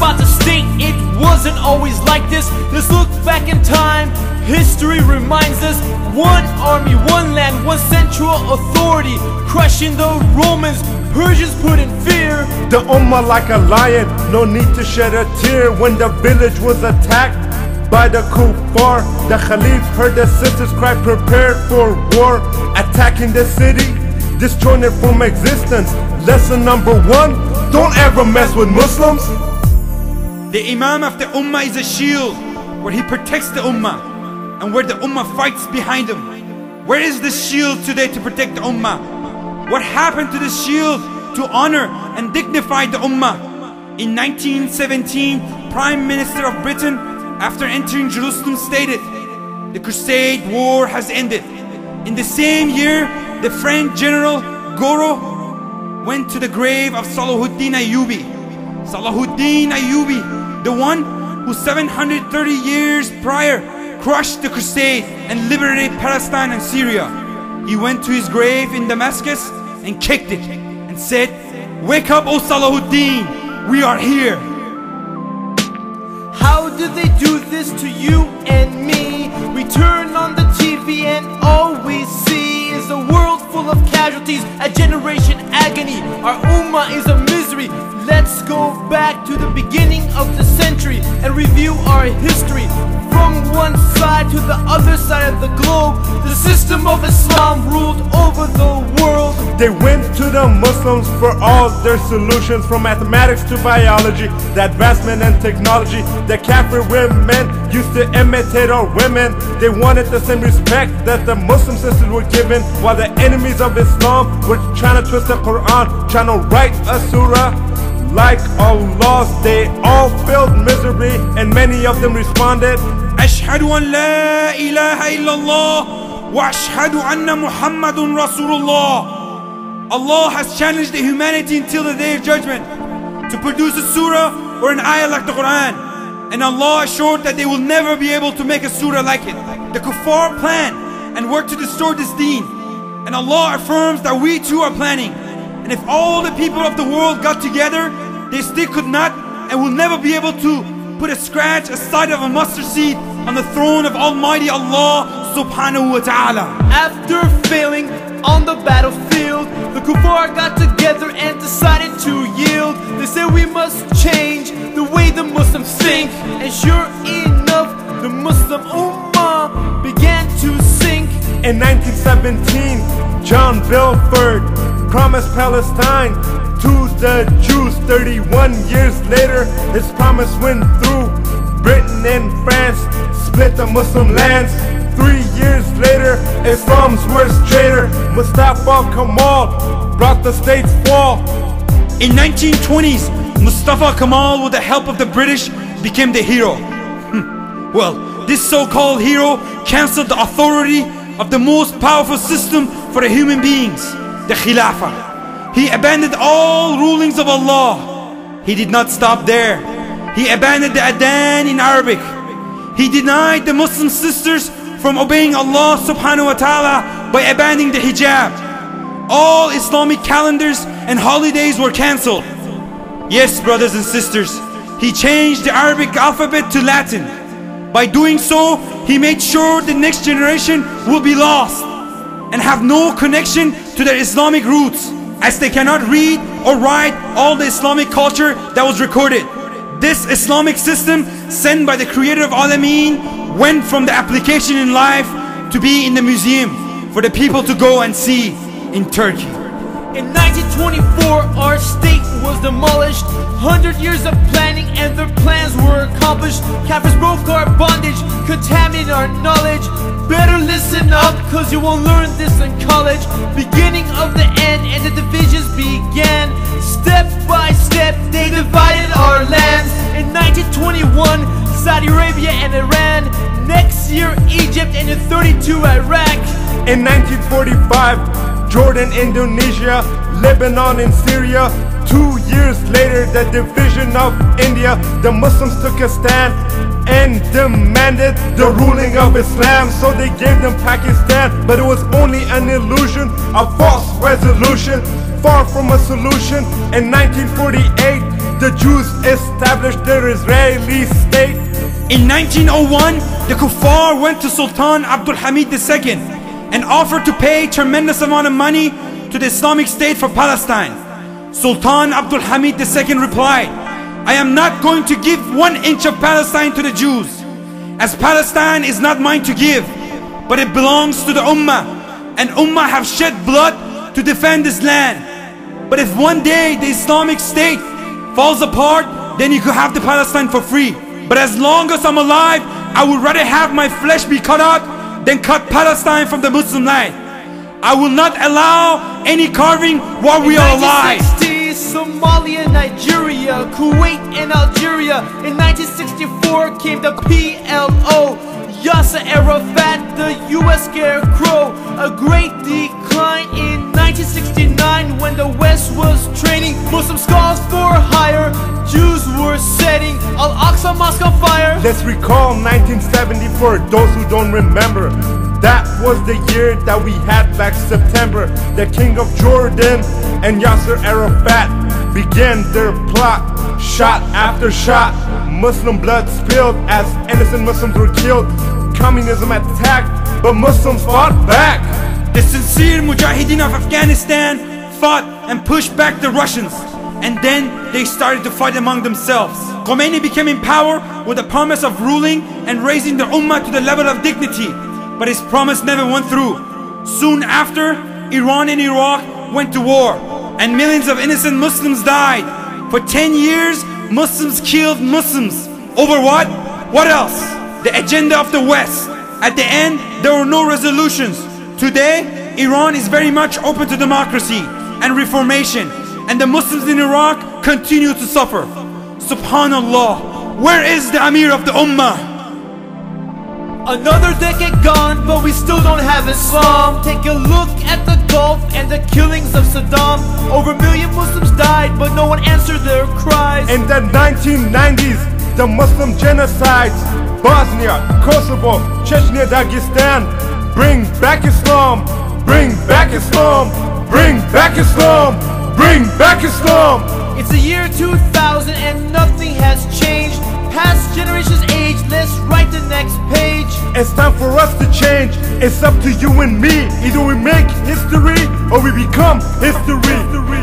about to state it wasn't always like this. Let's look back in time. History reminds us, one army, one land, one central authority, crushing the Romans, Persians put in fear. The Ummah like a lion, no need to shed a tear. When the village was attacked by the kuffar, the Khalif heard the sisters cry, prepared for war. Attacking the city, destroying it from existence. Lesson number one, don't ever mess with Muslims. The Imam of the Ummah is a shield, where he protects the Ummah and where the Ummah fights behind him. Where is this shield today to protect the Ummah? What happened to this shield to honor and dignify the Ummah? In 1917, Prime Minister of Britain, after entering Jerusalem, stated, "The Crusade War has ended." In the same year, the French General Gouraud went to the grave of Salahuddin Ayyubi. Salahuddin Ayyubi, the one who 730 years prior crushed the Crusade and liberated Palestine and Syria. He went to his grave in Damascus and kicked it and said, "Wake up, O Salahuddin, we are here." How do they do this to you and me? We turn on the TV and all we see is a world full of casualties, a generation agony. Our Ummah is a misery. Let's go back to the beginning of the century and review our history. From one side to the other side of the globe, the system of Islam ruled over the world. They went to the Muslims for all their solutions, from mathematics to biology, the advancement and technology. The Kafir women used to imitate our women. They wanted the same respect that the Muslim sisters were given, while the enemies of Islam were trying to twist the Quran, trying to write a surah like Allah's. They all failed miserably, and many of them responded, أشهد أن لا إله إلا الله وأشهد أن محمد رسول الله. Allah has challenged the humanity until the day of judgment to produce a surah or an ayah like the Quran, and Allah assured that they will never be able to make a surah like it. The kuffar plan and work to destroy this deen, and Allah affirms that we too are planning. And if all the people of the world got together, they still could not and will never be able to put a scratch aside of a mustard seed on the throne of Almighty Allah subhanahu wa ta'ala. After failing on the battlefield, the kuffar got together and decided to yield. They said we must change the way the Muslims think, and sure enough, the Muslim Ummah began to sink. In 1917, John Belford promised Palestine to the Jews. 31 years later, his promise went through. Britain and France split the Muslim lands. 3 years later, Islam's worst traitor, Mustafa Kemal, brought the state's fall. In 1920s, Mustafa Kemal, with the help of the British, became the hero. Well, this so-called hero cancelled the authority of the most powerful system for the human beings, the Khilafah. He abandoned all rulings of Allah. He did not stop there. He abandoned the Adhan in Arabic. He denied the Muslim sisters from obeying Allah subhanahu wa ta'ala by abandoning the hijab. All Islamic calendars and holidays were cancelled. Yes, brothers and sisters, he changed the Arabic alphabet to Latin. By doing so, he made sure the next generation will be lost and have no connection to their Islamic roots, as they cannot read or write all the Islamic culture that was recorded. This Islamic system sent by the creator of Alameen went from the application in life to be in the museum for the people to go and see in Turkey. In 1924, our state was demolished. 100 years of planning and their plans were accomplished. Kafirs broke our bondage, contaminated our knowledge. Better listen up, cause you won't learn this in college. Beginning of the end and the divisions began. Step by step they divided our lands. In 1921, Saudi Arabia and Iran. Next year Egypt, and in 32 Iraq. In 1945, Jordan, Indonesia, Lebanon and Syria. 2 years later, the division of India, the Muslims took a stand and demanded the ruling of Islam. So they gave them Pakistan, but it was only an illusion, a false resolution, far from a solution. In 1948, the Jews established their Israeli state. In 1901, the Kuffar went to Sultan Abdul Hamid II and offered to pay tremendous amount of money to the Islamic State for Palestine. Sultan Abdul Hamid II replied, "I am not going to give 1 inch of Palestine to the Jews, as Palestine is not mine to give, but it belongs to the Ummah, and Ummah have shed blood to defend this land. But if one day the Islamic State falls apart, then you could have the Palestine for free. But as long as I'm alive, I would rather have my flesh be cut out than cut Palestine from the Muslim land. I will not allow any carving while we are alive." 1960s, Somalia, Nigeria, Kuwait and Algeria. In 1964 came the PLO, Yasser Arafat, the US scarecrow. A great decline in 1969 when the West was training Muslim scholars for hire. Jews were setting Al-Aqsa Mosque on fire. Let's recall 1970 for those who don't remember. That was the year that we had Black September. The King of Jordan and Yasser Arafat began their plot. Shot after shot, Muslim blood spilled as innocent Muslims were killed. Communism attacked, but Muslims fought back. The sincere Mujahideen of Afghanistan fought and pushed back the Russians, and then they started to fight among themselves. Khomeini became in power with the promise of ruling and raising the Ummah to the level of dignity, but his promise never went through. Soon after, Iran and Iraq went to war, and millions of innocent Muslims died. For 10 years, Muslims killed Muslims. Over what? What else? The agenda of the West. At the end, there were no resolutions. Today, Iran is very much open to democracy and reformation, and the Muslims in Iraq continue to suffer. Subhanallah, where is the Amir of the Ummah? Another decade gone, but we still don't have Islam. Take a look at the Gulf and the killings of Saddam. Over 1 million Muslims died, but no one answered their cries. In the 1990s, the Muslim genocides, Bosnia, Kosovo, Chechnya, Dagestan. Bring back Islam, bring back Islam, bring back Islam, bring back Islam. It's the year 2000 and nothing has changed. Past generations age, let's write the next page. It's time for us to change. It's up to you and me. Either we make history or we become history.